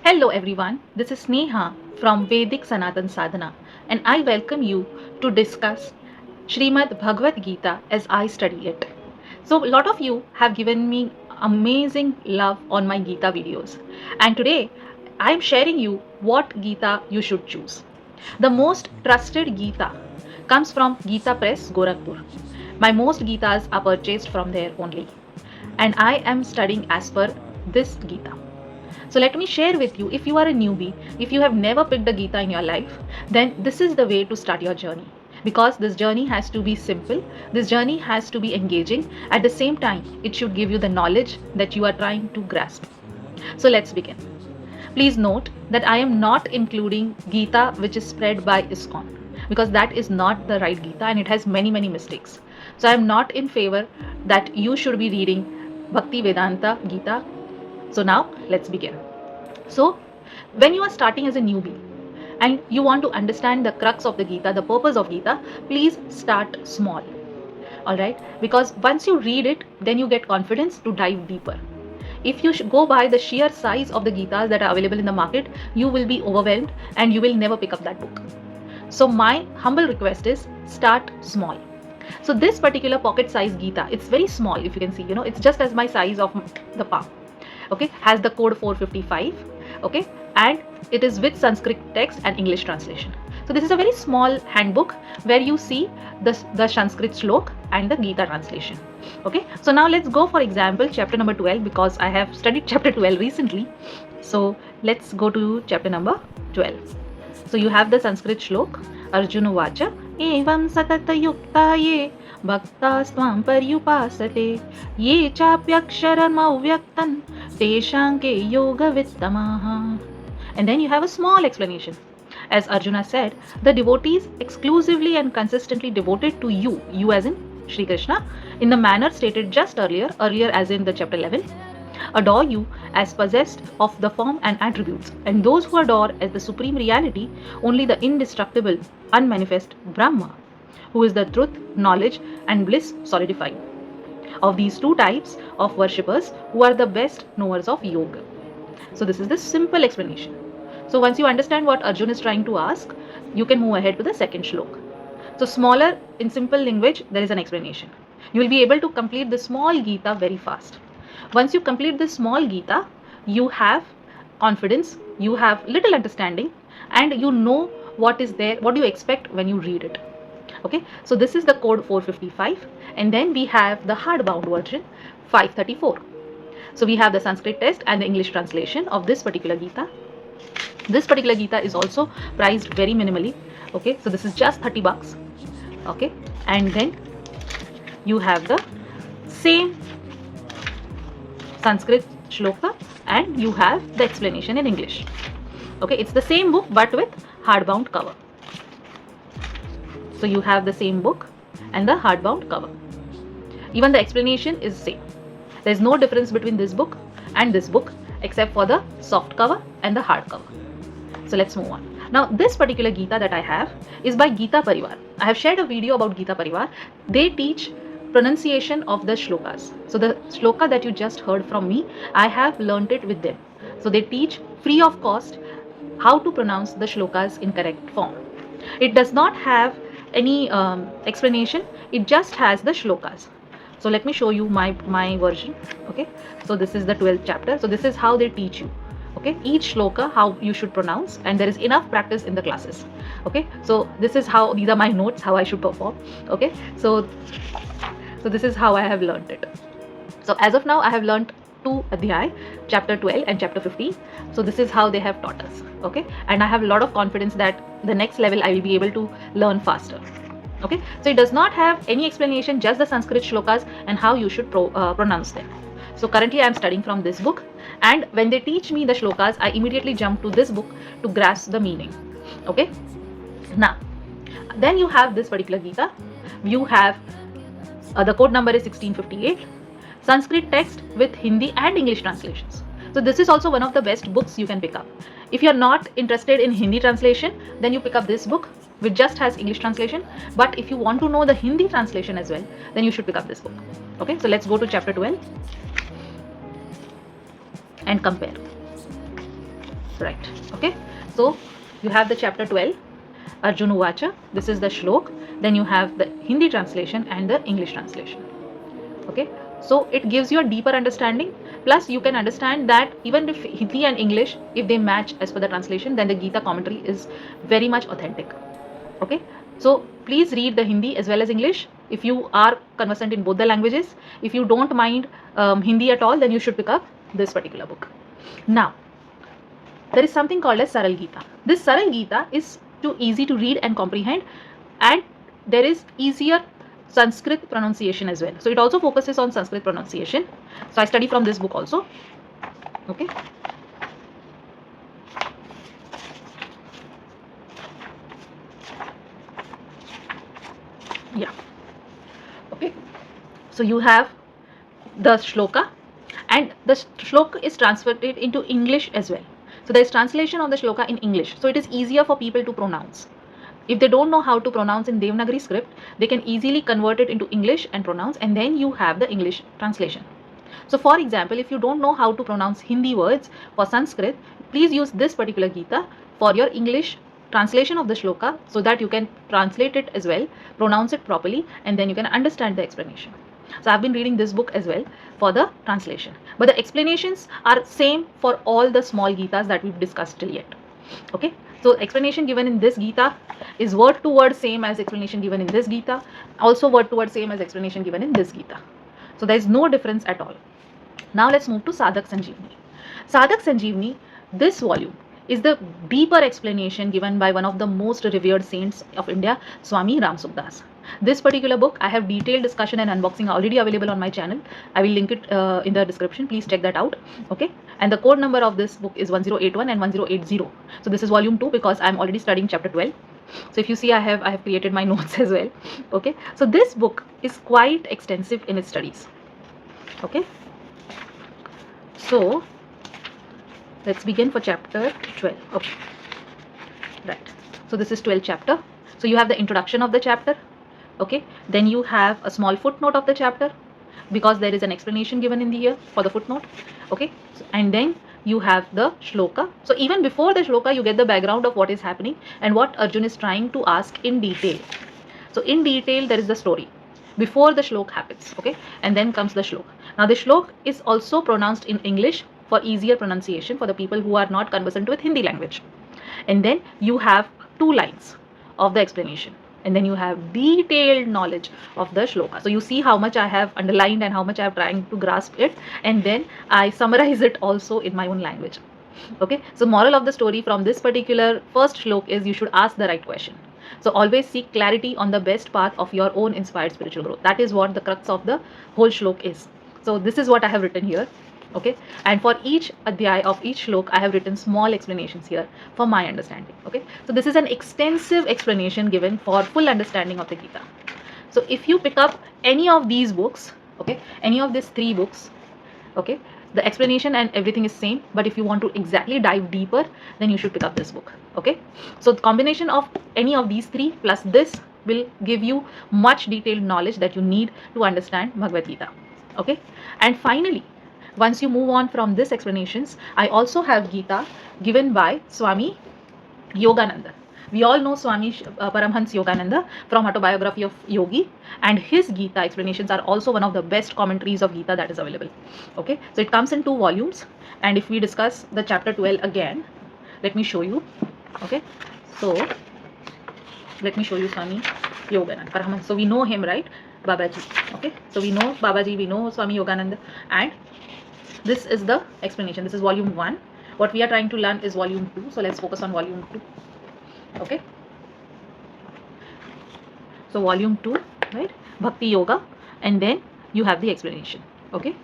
Hello everyone, this is Neha from Vedic Sanatana Sadhana and I welcome you to discuss Shrimad Bhagavad Gita as I study it. So a lot of you have given me amazing love on my Gita videos and today I am sharing you what Gita you should choose. The most trusted Gita comes from Gita Press, Gorakhpur. My most Gitas are purchased from there only and I am studying as per this Gita. So let me share with you, if you are a newbie, if you have never picked a Gita in your life, then this is the way to start your journey. Because this journey has to be simple, this journey has to be engaging. At the same time, it should give you the knowledge that you are trying to grasp. So let's begin. Please note that I am not including Gita which is spread by ISKCON because that is not the right Gita and it has many mistakes. So I am not in favor that you should be reading Bhaktivedanta Gita. So now let's begin. So when you are starting as a newbie and you want to understand the crux of the Gita, the purpose of Gita, please start small. Alright, because once you read it, then you get confidence to dive deeper. If you go by the sheer size of the Gitas that are available in the market, you will be overwhelmed and you will never pick up that book. So my humble request is start small. So this particular pocket size Gita, it's very small. If you can see, it's just as my size of the palm. Okay, has the code 455. Okay, and it is with Sanskrit text and English translation. So this is a very small handbook where you see the Sanskrit shlok and the Gita translation. Okay, so now let's go for example chapter number 12 because I have studied chapter 12 recently. So let's go to chapter number 12. So you have the Sanskrit shlok. Arjuna vacha evam satata yukta ye bhaktastvam paryupasate ye chapyaksharam avyaktan teshanke yoga vittamaha. And then you have a small explanation. As Arjuna said, the devotees exclusively and consistently devoted to you as in Shri Krishna, in the manner stated just earlier as in the chapter 11, adore you as possessed of the form and attributes, and those who adore as the supreme reality only the indestructible, unmanifest Brahma, who is the truth, knowledge and bliss solidified. Of these two types of worshippers who are the best knowers of yoga. So this is the simple explanation. So once you understand what Arjuna is trying to ask, you can move ahead to the second shlok. So smaller in simple language, there is an explanation. You will be able to complete the small Gita very fast. Once you complete this small Gita, you have confidence, you have little understanding, and you know what is there, what do you expect when you read it. Okay, so this is the code 455, and then we have the hardbound version 534. So we have the Sanskrit text and the English translation of this particular Gita. This particular Gita is also priced very minimally. Okay, so this is just 30 bucks. Okay, and then you have the same Sanskrit shloka and you have the explanation in English. Okay, it's the same book but with hardbound cover. So you have the same book and the hardbound cover. Even the explanation is same. There is no difference between this book and this book except for the soft cover and the hard cover. So let's move on. Now this particular Gita that I have is by Gita Pariwar. I have shared a video about Gita Pariwar. They teach pronunciation of the shlokas. So the shloka that you just heard from me, I have learnt it with them. So they teach free of cost how to pronounce the shlokas in correct form. It does not have any explanation, it just has the shlokas. So let me show you my version. Okay, so this is the 12th chapter. So this is how they teach you. Okay, each shloka how you should pronounce, and there is enough practice in the classes. Okay, so this is how, these are my notes how I should perform. Okay, so this is how I have learnt it. So as of now I have learnt 2 adhyay, chapter 12 and chapter 15. So this is how they have taught us. Okay, and I have a lot of confidence that the next level I will be able to learn faster. Okay, so it does not have any explanation, just the Sanskrit shlokas and how you should pronounce them. So currently I am studying from this book, and when they teach me the shlokas, I immediately jump to this book to grasp the meaning. Okay, now then you have this particular Gita. You have the code number is 1658, Sanskrit text with Hindi and English translations. So this is also one of the best books you can pick up. If you are not interested in Hindi translation, then you pick up this book which just has English translation. But if you want to know the Hindi translation as well, then you should pick up this book. Okay, so let's go to chapter 12 and compare. Right. Okay. So you have the chapter 12, Arjuna Vacha. This is the shlok. Then you have the Hindi translation and the English translation. Okay. So it gives you a deeper understanding. Plus, you can understand that even if Hindi and English, if they match as per the translation, then the Gita commentary is very much authentic. Okay. So please read the Hindi as well as English. If you are conversant in both the languages, if you don't mind Hindi at all, then you should pick up this particular book. Now, there is something called as Saral Gita. This Saral Gita is too easy to read and comprehend, and there is easier Sanskrit pronunciation as well. So it also focuses on Sanskrit pronunciation. So I study from this book also. Okay. Yeah. Okay. So you have the shloka, and the shloka is translated into English as well. So there is translation of the shloka in English. So it is easier for people to pronounce. If they don't know how to pronounce in Devanagari script, they can easily convert it into English and pronounce, and then you have the English translation. So for example, if you don't know how to pronounce Hindi words for Sanskrit, please use this particular Gita for your English translation of the shloka, so that you can translate it as well, pronounce it properly, and then you can understand the explanation. So I've been reading this book as well for the translation. But the explanations are same for all the small Gitas that we've discussed till yet. Okay. So explanation given in this Gita is word to word same as explanation given in this Gita. Also word to word same as explanation given in this Gita. So there is no difference at all. Now let's move to Sadhak Sanjeevani. Sadhak Sanjeevani, this volume is the deeper explanation given by one of the most revered saints of India, Swami Ramsukhdas. This particular book, I have detailed discussion and unboxing already available on my channel. I will link it in the description. Please check that out. Okay. And the code number of this book is 1081 and 1080. So this is volume 2 because I'm already studying chapter 12. So if you see, I have created my notes as well. Okay. So this book is quite extensive in its studies. Okay. So let's begin for chapter 12. Okay. Right. So this is 12th chapter. So you have the introduction of the chapter. Okay. Then you have a small footnote of the chapter, because there is an explanation given in the here for the footnote. Okay. And then you have the shloka. So even before the shloka, you get the background of what is happening and what Arjuna is trying to ask in detail. So in detail, there is the story before the shlok happens. Okay. And then comes the shlok. Now the shlok is also pronounced in English for easier pronunciation for the people who are not conversant with Hindi language. And then you have 2 lines of the explanation. And then you have detailed knowledge of the shloka. So you see how much I have underlined and how much I have trying to grasp it. And then I summarize it also in my own language. Okay. So moral of the story from this particular first shlok is you should ask the right question. So always seek clarity on the best path of your own inspired spiritual growth. That is what the crux of the whole shlok is. So this is what I have written here. Okay. And for each adhyay of each shlok, I have written small explanations here for my understanding. Okay. So this is an extensive explanation given for full understanding of the Gita. So if you pick up any of these books, okay, any of these 3 books, okay, the explanation and everything is same. But if you want to exactly dive deeper, then you should pick up this book. Okay. So the combination of any of these 3 plus this will give you much detailed knowledge that you need to understand Bhagavad Gita. Okay. And finally, once you move on from this explanations, I also have Gita given by Swami Yogananda. We all know Swami Paramahansa Yogananda from Autobiography of Yogi, and his Gita explanations are also one of the best commentaries of Gita that is available. Okay, so it comes in 2 volumes, and if we discuss the chapter 12 again, let me show you. Okay, so let me show you Swami Yogananda Paramahansa. So we know him, right? Babaji. Okay, so we know Babaji, we know Swami Yogananda, and this is the explanation. This is volume 1. What we are trying to learn is volume 2. So let's focus on volume 2. Okay. So volume 2, right? Bhakti Yoga. And then you have the explanation. Okay.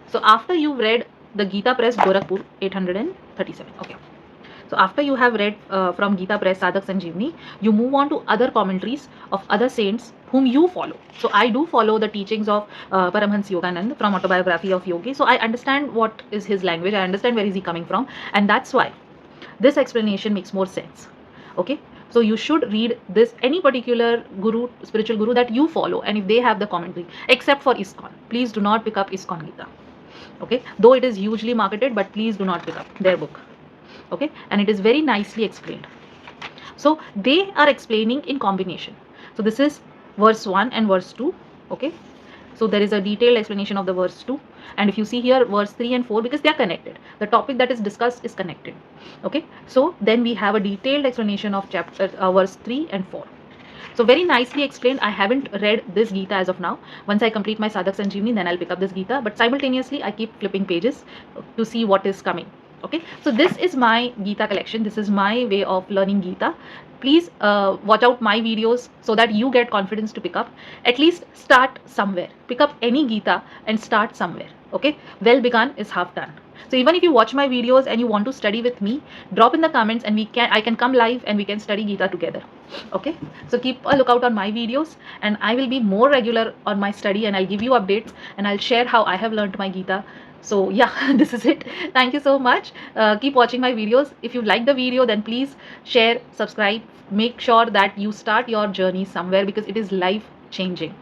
So after you've read the Gita Press, Gorakhpur, 837. Okay. So after you have read from Gita Press, Sadhak Sanjeevani, you move on to other commentaries of other saints whom you follow. So I do follow the teachings of Paramahansa Yogananda from Autobiography of Yogi. So I understand what is his language. I understand where is he coming from. And that's why this explanation makes more sense. Okay. So you should read this, any particular guru, spiritual guru that you follow, and if they have the commentary, except for ISKCON. Please do not pick up ISKCON Gita. Okay. Though it is hugely marketed, but please do not pick up their book. Okay, and it is very nicely explained. So they are explaining in combination. So this is verse 1 and verse 2. Okay, so there is a detailed explanation of the verse 2, and if you see here verse 3 and 4, because they are connected, the topic that is discussed is connected. Okay, so then we have a detailed explanation of chapter verse 3 and 4. So very nicely explained. I haven't read this Gita as of now. Once I complete my Sadhak Sanjeevani, then I'll pick up this Gita. But simultaneously, I keep flipping pages to see what is coming. Okay, so this is my Gita collection. This is my way of learning Gita. Please watch out my videos so that you get confidence to pick up. At least start somewhere. Pick up any Gita and start somewhere. Okay, well begun is half done. So even if you watch my videos and you want to study with me, drop in the comments and I can come live and we can study Gita together. Okay, so keep a lookout on my videos, and I will be more regular on my study, and I'll give you updates and I'll share how I have learned my Gita. So yeah, this is it. Thank you so much. Keep watching my videos. If you like the video, then please share, subscribe. Make sure that you start your journey somewhere, because it is life changing.